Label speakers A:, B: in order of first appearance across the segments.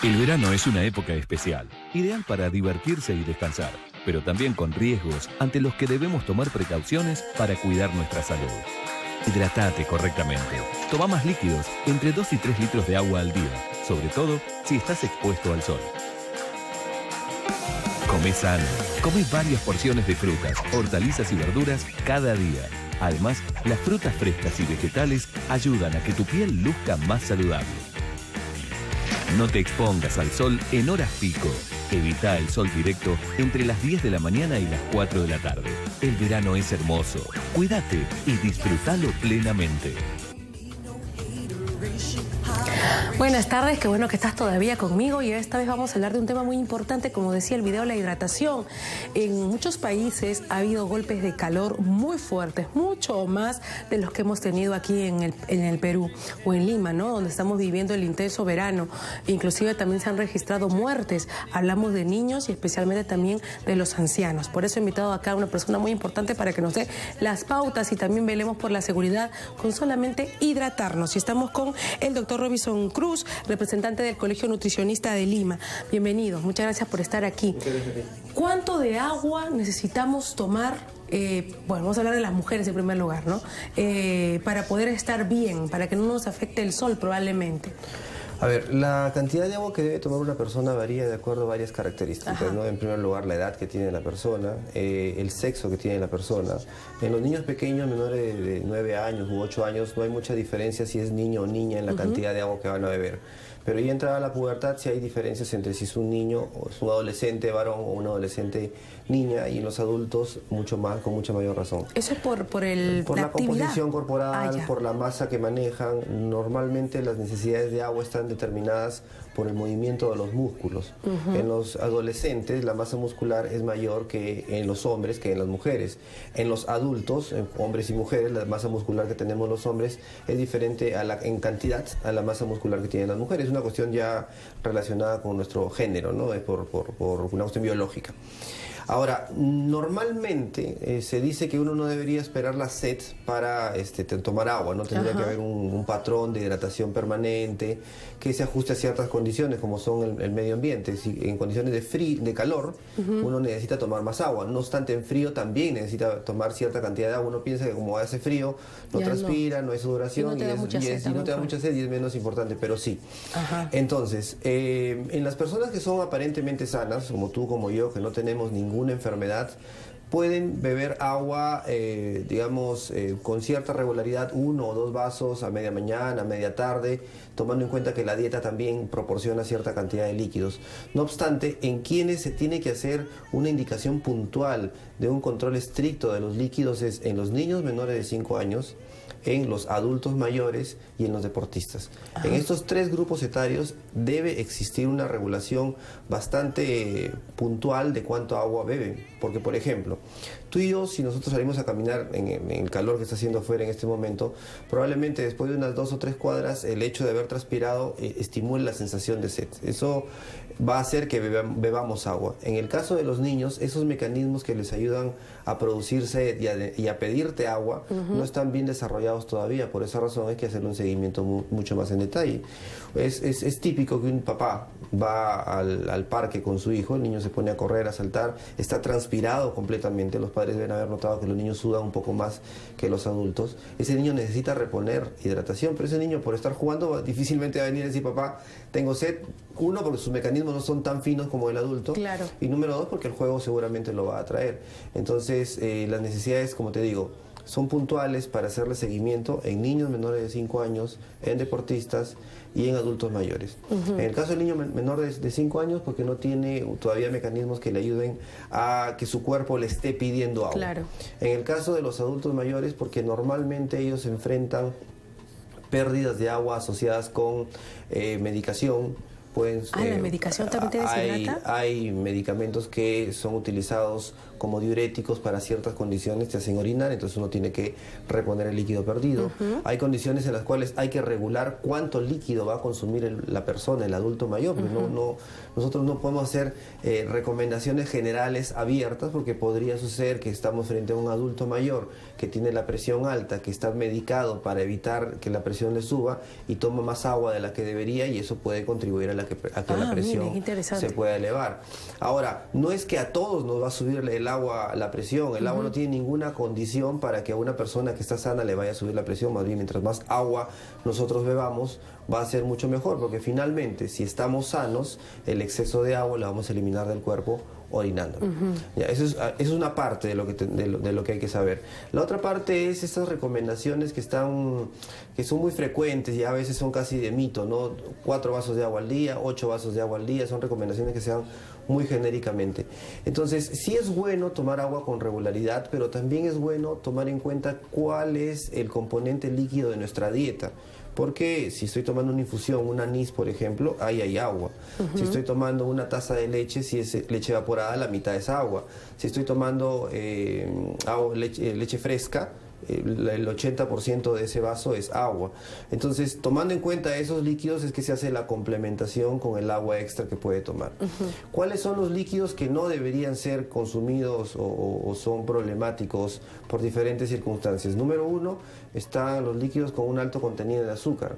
A: El verano es una época especial, ideal para divertirse y descansar, pero también con riesgos ante los que debemos tomar precauciones para cuidar nuestra salud. Hidratate correctamente. Toma más líquidos, entre 2 y 3 litros de agua al día, sobre todo si estás expuesto al sol. Come sano. Come varias porciones de frutas, hortalizas y verduras cada día. Además, las frutas frescas y vegetales ayudan a que tu piel luzca más saludable. No te expongas al sol en horas pico. Evita el sol directo entre las 10 de la mañana y las 4 de la tarde. El verano es hermoso. Cuídate y disfrútalo plenamente.
B: Buenas tardes, qué bueno que estás todavía conmigo y esta vez vamos a hablar de un tema muy importante, como decía el video, la hidratación. En muchos países ha habido golpes de calor muy fuertes, mucho más de los que hemos tenido aquí en el Perú o en Lima, ¿no? Donde estamos viviendo el intenso verano. Inclusive también se han registrado muertes. Hablamos de niños y especialmente también de los ancianos. Por eso he invitado acá a una persona muy importante para que nos dé las pautas y también velemos por la seguridad con solamente hidratarnos. Y estamos con el doctor Robinson Cruz, representante del Colegio Nutricionista de Lima. Bienvenido, muchas gracias por estar aquí. ¿Cuánto de agua necesitamos tomar? Bueno, vamos a hablar de las mujeres en primer lugar, ¿no? Para poder estar bien, para que no nos afecte el sol probablemente.
C: A ver, la cantidad de agua que debe tomar una persona varía de acuerdo a varias características, ¿no? En primer lugar, la edad que tiene la persona, el sexo que tiene la persona. En los niños pequeños, menores de 9 años u 8 años, no hay mucha diferencia si es niño o niña en la cantidad de agua que van a beber. Pero ya entrada la pubertad sí hay diferencias entre si es un niño o es un adolescente varón o una adolescente niña, y en los adultos mucho más, con mucha mayor razón.
B: Eso es por
C: la composición corporal, por la masa que manejan. Normalmente las necesidades de agua están determinadas por el movimiento de los músculos. En los adolescentes la masa muscular es mayor que en los hombres, que en las mujeres. En los adultos, hombres y mujeres, la masa muscular que tenemos los hombres es diferente en cantidad a la masa muscular que tienen las mujeres. Es una cuestión ya relacionada con nuestro género, ¿no? Es por una cuestión biológica. Ahora, normalmente se dice que uno no debería esperar la sed para tomar agua, ¿no? Tendría que haber un patrón de hidratación permanente que se ajuste a ciertas condiciones, como son el medio ambiente. Si en condiciones de calor, uno necesita tomar más agua. No obstante, en frío también necesita tomar cierta cantidad de agua. Uno piensa que como hace frío, no transpira, no hay sudoración, y no te da mucha sed y es menos importante, pero sí. Entonces, en las personas que son aparentemente sanas, como tú, como yo, que no tenemos ninguna enfermedad, pueden beber agua, con cierta regularidad, 1 o 2 vasos a media mañana, a media tarde, tomando en cuenta que la dieta también proporciona cierta cantidad de líquidos. No obstante, en quienes se tiene que hacer una indicación puntual de un control estricto de los líquidos es en los niños menores de 5 años, en los adultos mayores y en los deportistas. En estos 3 grupos etarios debe existir una regulación bastante puntual de cuánto agua beben. Porque, por ejemplo, tú y yo, si nosotros salimos a caminar en el calor que está haciendo afuera en este momento, probablemente después de unas 2 o 3 cuadras, el hecho de haber transpirado estimule la sensación de sed. Eso va a hacer que bebamos agua. En el caso de los niños, esos mecanismos que les ayudan a producir sed y a pedirte agua no están bien desarrollados todavía. Por esa razón hay que hacerle un seguimiento mucho más en detalle. Es típico que un papá va al parque con su hijo, el niño se pone a correr, a saltar, está transpirado completamente. Los padres deben haber notado que los niños sudan un poco más que los adultos. Ese niño necesita reponer hidratación, pero ese niño, por estar jugando, difícilmente va a venir y decir: papá, tengo sed. 1, porque sus mecanismos no son tan finos como el adulto. Claro. Y número 2, porque el juego seguramente lo va a atraer. Entonces, las necesidades, como te digo, son puntuales para hacerle seguimiento en niños menores de 5 años, en deportistas y en adultos mayores. En el caso del niño menor de 5 años, porque no tiene todavía mecanismos que le ayuden a que su cuerpo le esté pidiendo agua. Claro. En el caso de los adultos mayores, porque normalmente ellos enfrentan pérdidas de agua asociadas con medicación.
B: ¿La medicación también te deshidrata?
C: Hay medicamentos que son utilizados como diuréticos para ciertas condiciones, te hacen orinar, entonces uno tiene que reponer el líquido perdido. Hay condiciones en las cuales hay que regular cuánto líquido va a consumir la persona, el adulto mayor. Pues nosotros no podemos hacer recomendaciones generales abiertas, porque podría suceder que estamos frente a un adulto mayor que tiene la presión alta, que está medicado para evitar que la presión le suba y toma más agua de la que debería, y eso puede contribuir a la a que la presión se pueda elevar. Ahora, no es que a todos nos va a subir el agua la presión. El agua no tiene ninguna condición para que a una persona que está sana le vaya a subir la presión. Más bien, mientras más agua nosotros bebamos, va a ser mucho mejor, porque finalmente, si estamos sanos, el exceso de agua lo vamos a eliminar del cuerpo orinando. Ya, eso es una parte de lo que hay que saber. La otra parte es estas recomendaciones que son muy frecuentes y a veces son casi de mito, ¿no? 4 vasos de agua al día, 8 vasos de agua al día, son recomendaciones que se dan muy genéricamente. Entonces, sí es bueno tomar agua con regularidad, pero también es bueno tomar en cuenta cuál es el componente líquido de nuestra dieta. Porque si estoy tomando una infusión, un anís, por ejemplo, ahí hay agua. Si estoy tomando una taza de leche, si es leche evaporada, la mitad es agua. Si estoy tomando leche fresca, el 80% de ese vaso es agua. Entonces, tomando en cuenta esos líquidos es que se hace la complementación con el agua extra que puede tomar. ¿Cuáles son los líquidos que no deberían ser consumidos o son problemáticos por diferentes circunstancias? Número 1, están los líquidos con un alto contenido de azúcar.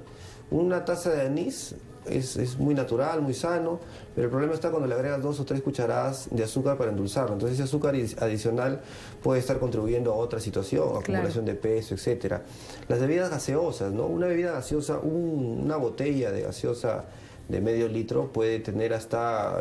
C: Una taza de anís es muy natural, muy sano, pero el problema está cuando le agregas 2 o 3 cucharadas de azúcar para endulzarlo. Entonces ese azúcar adicional puede estar contribuyendo a otra situación, acumulación de peso, etcétera. Las bebidas gaseosas, ¿no? Una bebida gaseosa, una botella de gaseosa de medio litro puede tener hasta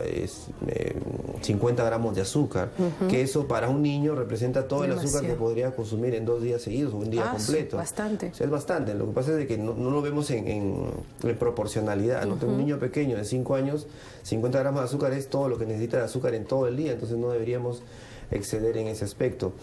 C: 50 gramos de azúcar, que eso para un niño representa todo el azúcar que podría consumir en 2 días seguidos o un día completo.
B: Bastante.
C: O sea, es bastante. Lo que pasa es de que no lo vemos en proporcionalidad. ¿No? Un niño pequeño de 5 años, 50 gramos de azúcar es todo lo que necesita de azúcar en todo el día, entonces no deberíamos exceder en ese aspecto.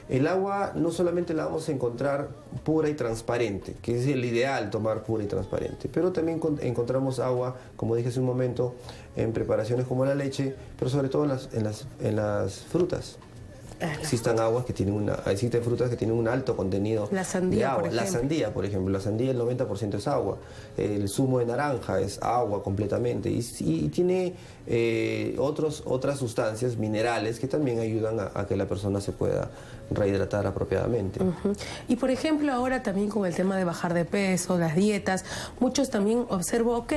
C: El agua no solamente la vamos a encontrar pura y transparente, que es el ideal tomar pura y transparente, pero también encontramos agua, como dije hace un momento, en preparaciones como la leche, pero sobre todo en las frutas. Existen frutas que tienen un alto contenido de agua. La sandía, por ejemplo. La sandía, el 90% es agua. El zumo de naranja es agua completamente. Y tiene otras sustancias, minerales, que también ayudan a que la persona se pueda rehidratar apropiadamente.
B: Y por ejemplo, ahora también con el tema de bajar de peso, las dietas, muchos también observo, ok,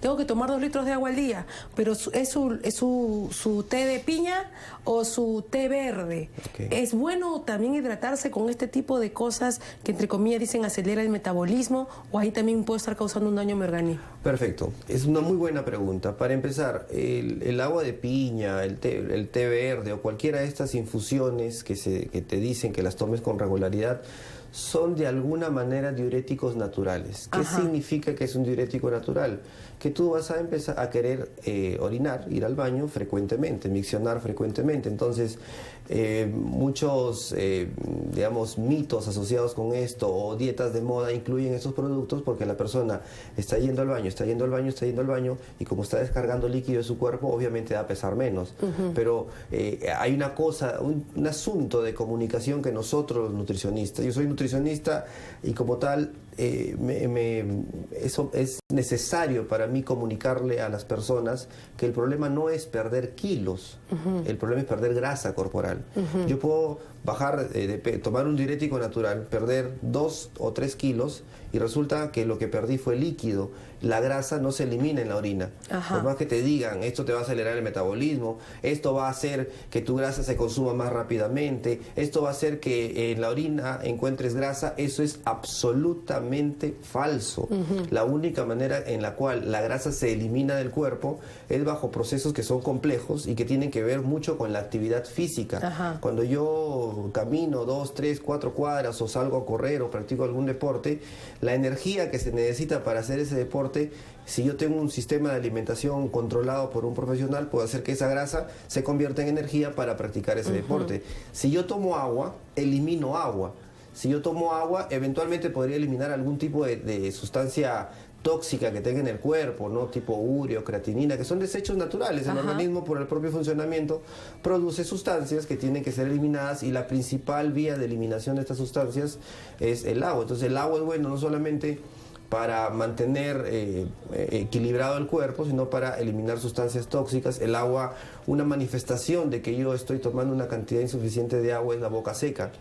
B: tengo que tomar 2 litros de agua al día, pero ¿es su té de piña o su té verde? ¿Es bueno también hidratarse con este tipo de cosas que entre comillas dicen acelera el metabolismo, o ahí también puede estar causando un daño a mi organismo?
C: Perfecto, es una muy buena pregunta. Para empezar, el agua de piña, el té verde o cualquiera de estas infusiones que te dicen que las tomes con regularidad, son de alguna manera diuréticos naturales. ¿Qué significa que es un diurético natural? Que tú vas a empezar a querer orinar, ir al baño frecuentemente, miccionar frecuentemente. Entonces, muchos, digamos, mitos asociados con esto o dietas de moda incluyen estos productos porque la persona está yendo al baño, está yendo al baño, está yendo al baño, y como está descargando líquido de su cuerpo, obviamente va a pesar menos. Pero hay una cosa, un asunto de comunicación que nosotros los nutricionistas, yo soy nutricionista y como tal, eso es necesario para mí comunicarle a las personas que el problema no es perder kilos, el problema es perder grasa corporal. Yo puedo bajar, tomar un diurético natural, perder 2 o 3 kilos y resulta que lo que perdí fue líquido. La grasa no se elimina en la orina. Por más que te digan, esto te va a acelerar el metabolismo, esto va a hacer que tu grasa se consuma más rápidamente, esto va a hacer que en la orina encuentres grasa, eso es absolutamente falso. La única manera en la cual la grasa se elimina del cuerpo es bajo procesos que son complejos y que tienen que ver mucho con la actividad física. Cuando yo camino 2, 3, 4 cuadras o salgo a correr o practico algún deporte, la energía que se necesita para hacer ese deporte, si yo tengo un sistema de alimentación controlado por un profesional, puedo hacer que esa grasa se convierta en energía para practicar ese deporte. Si yo tomo agua, elimino agua. Si yo tomo agua, eventualmente podría eliminar algún tipo de sustancia tóxica que tenga en el cuerpo, ¿no? Tipo urea, creatinina, que son desechos naturales. El organismo, por el propio funcionamiento, produce sustancias que tienen que ser eliminadas, y la principal vía de eliminación de estas sustancias es el agua. Entonces el agua es bueno no solamente para mantener equilibrado el cuerpo, sino para eliminar sustancias tóxicas. El agua, una manifestación de que yo estoy tomando una cantidad insuficiente de agua, es la boca seca.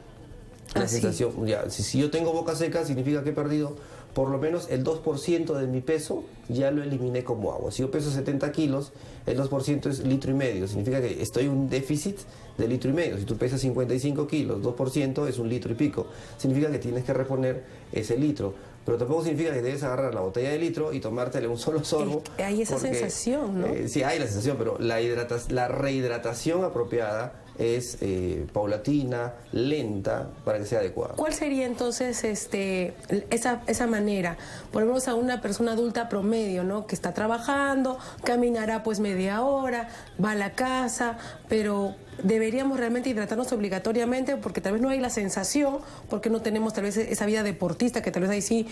C: La sensación, si yo tengo boca seca, significa que he perdido por lo menos el 2% de mi peso ya lo eliminé como agua. Si yo peso 70 kilos, el 2% es 1,5 litros. Significa que estoy en un déficit de 1,5 litros. Si tú pesas 55 kilos, 2% es 1,5 litros. Significa que tienes que reponer ese litro. Pero tampoco significa que debes agarrar la botella de litro y tomártele un solo sorbo.
B: Hay esa sensación, ¿no?
C: Sí, hay la sensación, pero la rehidratación apropiada es paulatina, lenta, para que sea adecuada.
B: ¿Cuál sería entonces esa manera? Ponemos a una persona adulta promedio, ¿no? Que está trabajando, caminará pues media hora, va a la casa, pero deberíamos realmente hidratarnos obligatoriamente porque tal vez no hay la sensación, porque no tenemos tal vez esa vida deportista, que tal vez ahí sí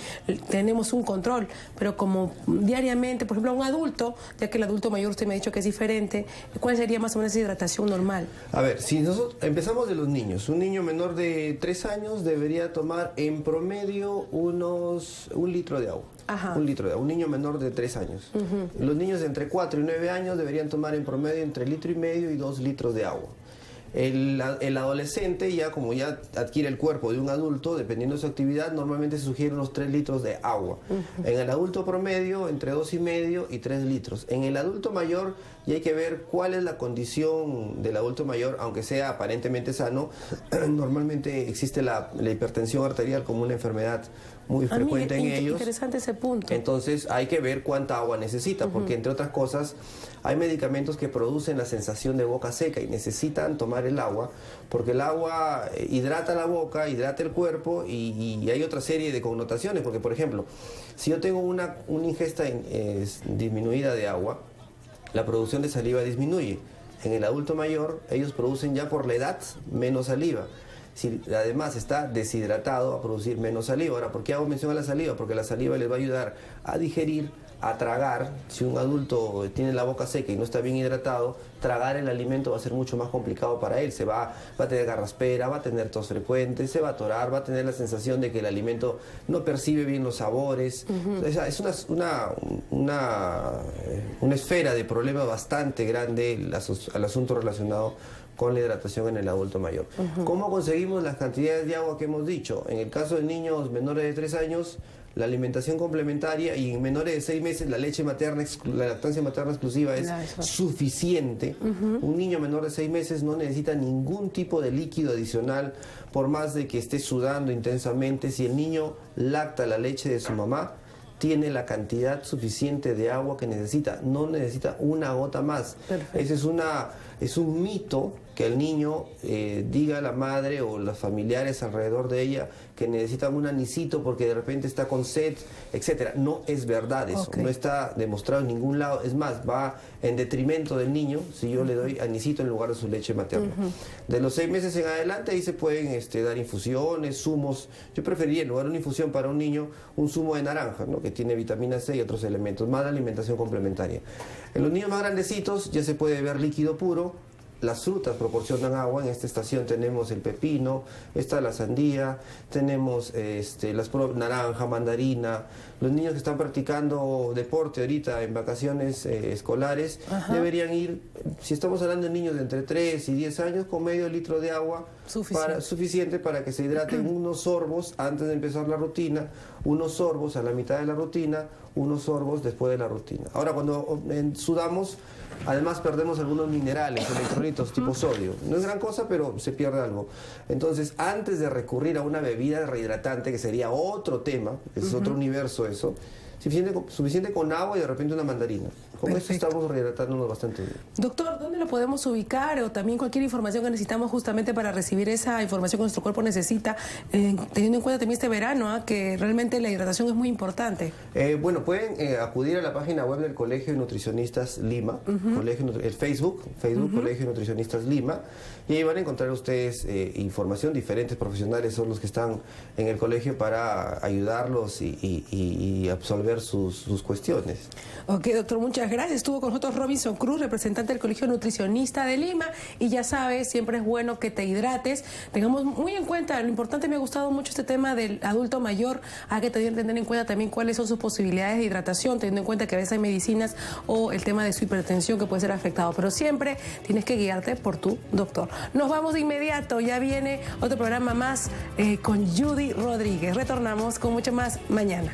B: tenemos un control, pero como diariamente, por ejemplo, a un adulto, ya que el adulto mayor usted me ha dicho que es diferente, ¿cuál sería más o menos esa hidratación normal?
C: A ver, si nosotros empezamos de los niños, un niño menor de 3 años debería tomar en promedio un litro de agua.
B: Ajá.
C: 1 litro de agua, un niño menor de 3 años. Los niños de entre 4 y 9 años deberían tomar en promedio entre 1,5 litros y 2 litros de agua. El adolescente, como ya adquiere el cuerpo de un adulto, dependiendo de su actividad, normalmente se sugieren unos 3 litros de agua. En el adulto promedio, entre 2,5 y 3 litros. En el adulto mayor, ya hay que ver cuál es la condición del adulto mayor, aunque sea aparentemente sano. Normalmente existe la hipertensión arterial como una enfermedad muy frecuente en ellos.
B: Interesante ese punto.
C: Entonces hay que ver cuánta agua necesita, porque entre otras cosas hay medicamentos que producen la sensación de boca seca y necesitan tomar el agua, porque el agua hidrata la boca, hidrata el cuerpo y hay otra serie de connotaciones, porque por ejemplo, si yo tengo una ingesta disminuida de agua, la producción de saliva disminuye. En el adulto mayor, ellos producen ya por la edad menos saliva. Si además está deshidratado, a producir menos saliva. Ahora, ¿por qué hago mención a la saliva? Porque la saliva les va a ayudar a digerir, a tragar. Si un adulto tiene la boca seca y no está bien hidratado, tragar el alimento va a ser mucho más complicado para él. Va a tener garraspera, va a tener tos frecuente, se va a atorar, va a tener la sensación de que el alimento no percibe bien los sabores. Es una esfera de problema bastante grande el asunto relacionado con la hidratación en el adulto mayor. ¿Cómo conseguimos las cantidades de agua que hemos dicho? En el caso de niños menores de 3 años, la alimentación complementaria, y en menores de 6 meses la leche materna, la lactancia materna exclusiva es suficiente. Un niño menor de 6 meses no necesita ningún tipo de líquido adicional, por más de que esté sudando intensamente. Si el niño lacta la leche de su mamá, tiene la cantidad suficiente de agua que necesita, no necesita una gota más. Ese es un mito que el niño diga a la madre o los familiares alrededor de ella que necesitan un anisito porque de repente está con sed, etcétera. No es verdad eso, no está demostrado en ningún lado. Es más, va en detrimento del niño si yo le doy anisito en lugar de su leche materna. De los 6 meses en adelante ahí se pueden dar infusiones, zumos. Yo preferiría en lugar de una infusión para un niño un zumo de naranja, ¿no? Que tiene vitamina C y otros elementos, más la alimentación complementaria. En los niños más grandecitos ya se puede beber líquido puro. Las frutas proporcionan agua. En esta estación tenemos el pepino, está la sandía, tenemos naranja, mandarina. Los niños que están practicando deporte ahorita en vacaciones escolares deberían ir, si estamos hablando de niños de entre 3 y 10 años, con medio litro de agua suficiente para que se hidraten. Unos sorbos antes de empezar la rutina, unos sorbos a la mitad de la rutina, unos sorbos después de la rutina. Ahora, cuando sudamos, además perdemos algunos minerales, electrolitos tipo sodio. No es gran cosa, pero se pierde algo. Entonces, antes de recurrir a una bebida rehidratante, que sería otro tema, es otro universo eso, suficiente con agua y de repente una mandarina. Con esto estamos rehidratándonos bastante bien.
B: Doctor, ¿dónde lo podemos ubicar? O también cualquier información que necesitamos justamente para recibir esa información que nuestro cuerpo necesita, teniendo en cuenta también este verano, que realmente la hidratación es muy importante.
C: Bueno, pueden acudir a la página web del Colegio de Nutricionistas Lima, el Facebook Colegio de Nutricionistas Lima, y ahí van a encontrar ustedes información. Diferentes profesionales son los que están en el colegio para ayudarlos y absolver sus cuestiones.
B: Ok, doctor, muchas gracias. Estuvo con nosotros Robinson Cruz, representante del Colegio Nutricionista de Lima, y ya sabes, siempre es bueno que te hidrates. Tengamos muy en cuenta, lo importante, me ha gustado mucho este tema del adulto mayor, hay que tener en cuenta también cuáles son sus posibilidades de hidratación, teniendo en cuenta que a veces hay medicinas o el tema de su hipertensión que puede ser afectado, pero siempre tienes que guiarte por tu doctor. Nos vamos de inmediato, ya viene otro programa más con Judy Rodríguez. Retornamos con mucho más mañana.